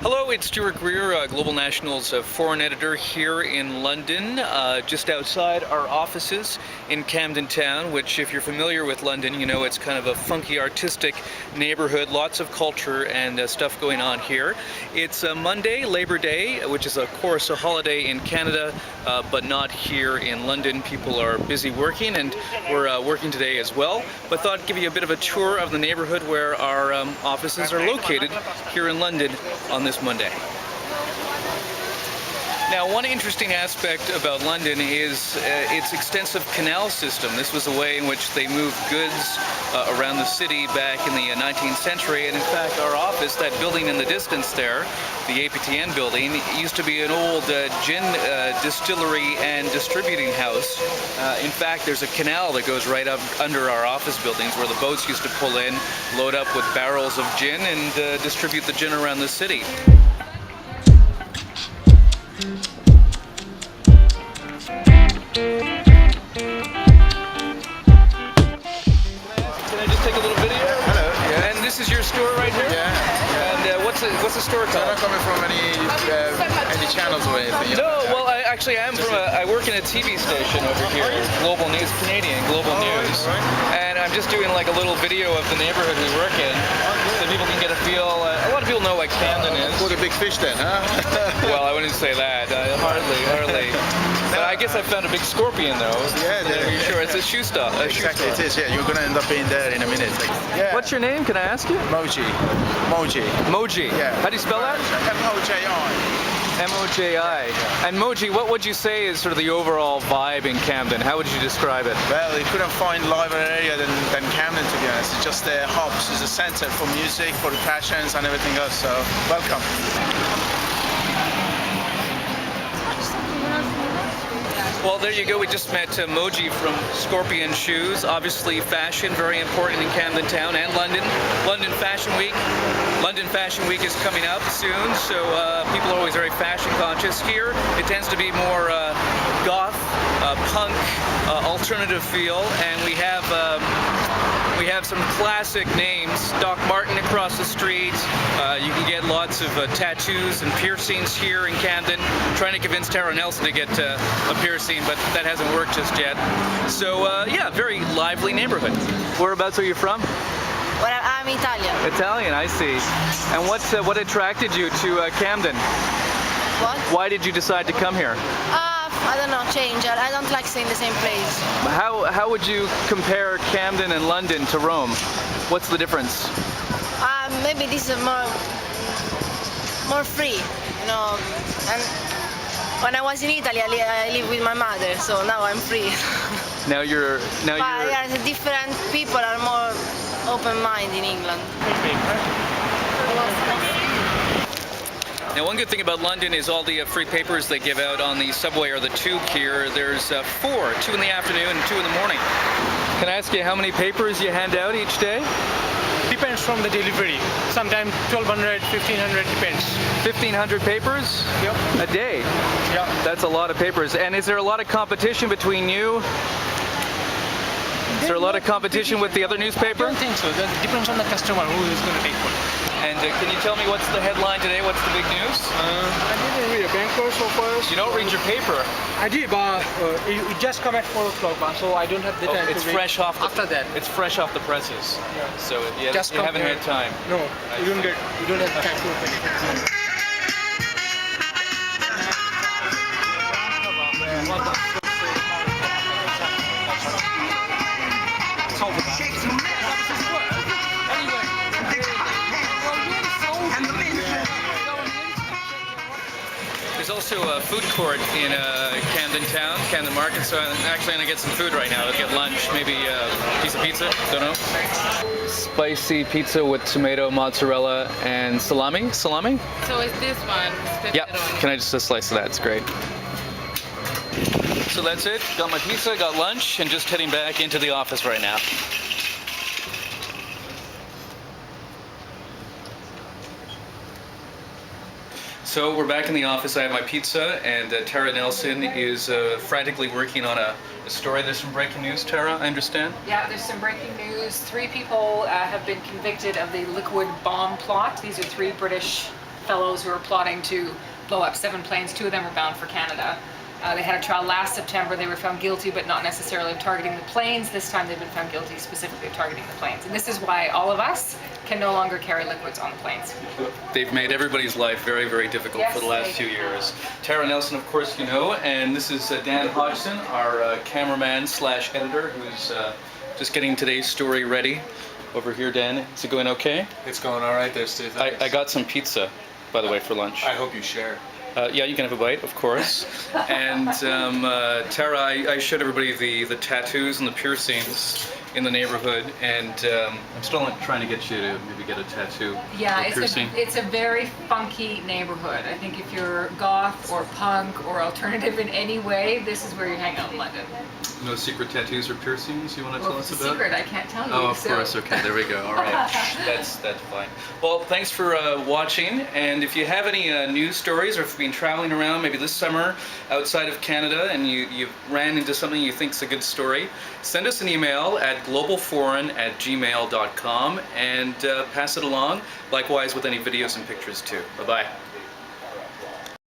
Hello, it's Stuart Greer, Global National's foreign editor here in London, just outside our offices in Camden Town, which if you're familiar with London, you know it's kind of a funky, artistic neighborhood, lots of culture and stuff going on here. It's Monday, Labor Day, which is of course a holiday in Canada, but not here in London. People are busy working and we're working today as well. But I thought I'd give you a bit of a tour of the neighborhood where our offices are located here in London on this Monday. Now, one interesting aspect about London is its extensive canal system. This was a way in which they moved goods around the city back in the 19th century. And in fact, our office, that building in the distance there, the APTN building, used to be an old gin distillery and distributing house. In fact, there's a canal that goes right up under our office buildings where the boats used to pull in, load up with barrels of gin and distribute the gin around the city. This is your store right here? Yeah. And what's the store called? I'm not coming from any channels or anything. No, well, I work in a TV station over here, Global News, Canadian Global News, and I'm just doing like a little video of the neighborhood we work in, so people can get a feel. A lot of people know what Camden is. Caught a big fish then, huh? Well, I wouldn't say that. Hardly. But I guess I found a big scorpion though. Yeah, you sure it's a shoe store? Exactly, it is. Yeah, you're gonna end up being there in a minute. Yeah. What's your name? Can I ask you? Moji. Yeah. How do you spell that? M-O-J-I. M-O-J-I. And Moji, what would you say is sort of the overall vibe in Camden? How would you describe it? Well, you couldn't find liver area than Camden, to be honest. It's just the hubs is a center for music, for the passions and everything else. So, welcome. Well, there you go. We just met Moji from Scorpion Shoes. Obviously, fashion, very important in Camden Town and London. London Fashion Week is coming up soon, so people are always very fashion conscious. Here, it tends to be more goth, punk, alternative feel, and we have some classic names. Doc Martin across the street. You can get lots of tattoos and piercings here in Camden. I'm trying to convince Tara Nelson to get a piercing, but that hasn't worked just yet. So yeah, very lively neighborhood. Whereabouts are you from? Well, I'm Italian. Italian, I see. And what attracted you to Camden? What? Why did you decide to come here? I don't know, change. I don't like staying in the same place. How would you compare Camden and London to Rome? What's the difference? Maybe this is more free, you know. And when I was in Italy, I lived with my mother, so now I'm free. But yeah, different people are more open-minded in England. Now, one good thing about London is all the free papers they give out on the subway or the tube here. There's 4, 2 in the afternoon and 2 in the morning. Can I ask you how many papers you hand out each day? Depends from the delivery. Sometimes 1,200, 1,500 depends. 1,500 papers? Yep. A day? Yeah. That's a lot of papers. And is there a lot of competition between you? Is there a lot of competition with the other newspaper? I don't think so. That depends on the customer who is going to take one. And can you tell me what's the headline today? What's the big news? I didn't read a banker so far. You don't read your paper? I did, but it just come at 4 o'clock, so I don't have the time to read. It's fresh off after that. It's fresh off the presses. Yeah. So you haven't had time. No, you don't have time to open it. There's also a food court in Camden Town, Camden Market, so I'm actually going to get some food right now. I'll get lunch, maybe a piece of pizza, don't know. Spicy pizza with tomato, mozzarella, and salami. Salami? So it's this one. Yeah, can I just a slice of that? It's great. So that's it. Got my pizza, got lunch, and just heading back into the office right now. So we're back in the office. I have my pizza, and Tara Nelson is frantically working on a story. There's some breaking news, Tara, I understand? Yeah, there's some breaking news. 3 people have been convicted of the liquid bomb plot. These are 3 British fellows who are plotting to blow up 7 planes. 2 of them were bound for Canada. They had a trial last September. They were found guilty, but not necessarily of targeting the planes. This time they've been found guilty specifically of targeting the planes. And this is why all of us can no longer carry liquids on the planes. They've made everybody's life very, very difficult Yes, for the last they few have. years. Tara Nelson, of course, you know, and this is Dan Hodgson, our cameraman slash editor, who's just getting today's story ready. Over here, Dan. Is it going okay? It's going all right there, Stu. Thanks. I got some pizza, by the way, for lunch. I hope you share. Yeah, you can have a bite, of course. And Tara, I showed everybody the tattoos and the piercings in the neighborhood, and I'm still trying to get you to maybe get a tattoo. Yeah, or piercing. it's a very funky neighborhood. I think if you're goth or punk or alternative in any way, this is where you hang out in London. No secret tattoos or piercings you want to Well, tell if us it's a about? secret, I can't tell you. Oh, of so- course. Okay, there we go. All right, that's fine. Well, thanks for watching. And if you have any news stories, or if you've been traveling around maybe this summer outside of Canada and you ran into something you think's a good story, send us an email at globalforeign@gmail.com and pass it along. Likewise with any videos and pictures too. Bye bye.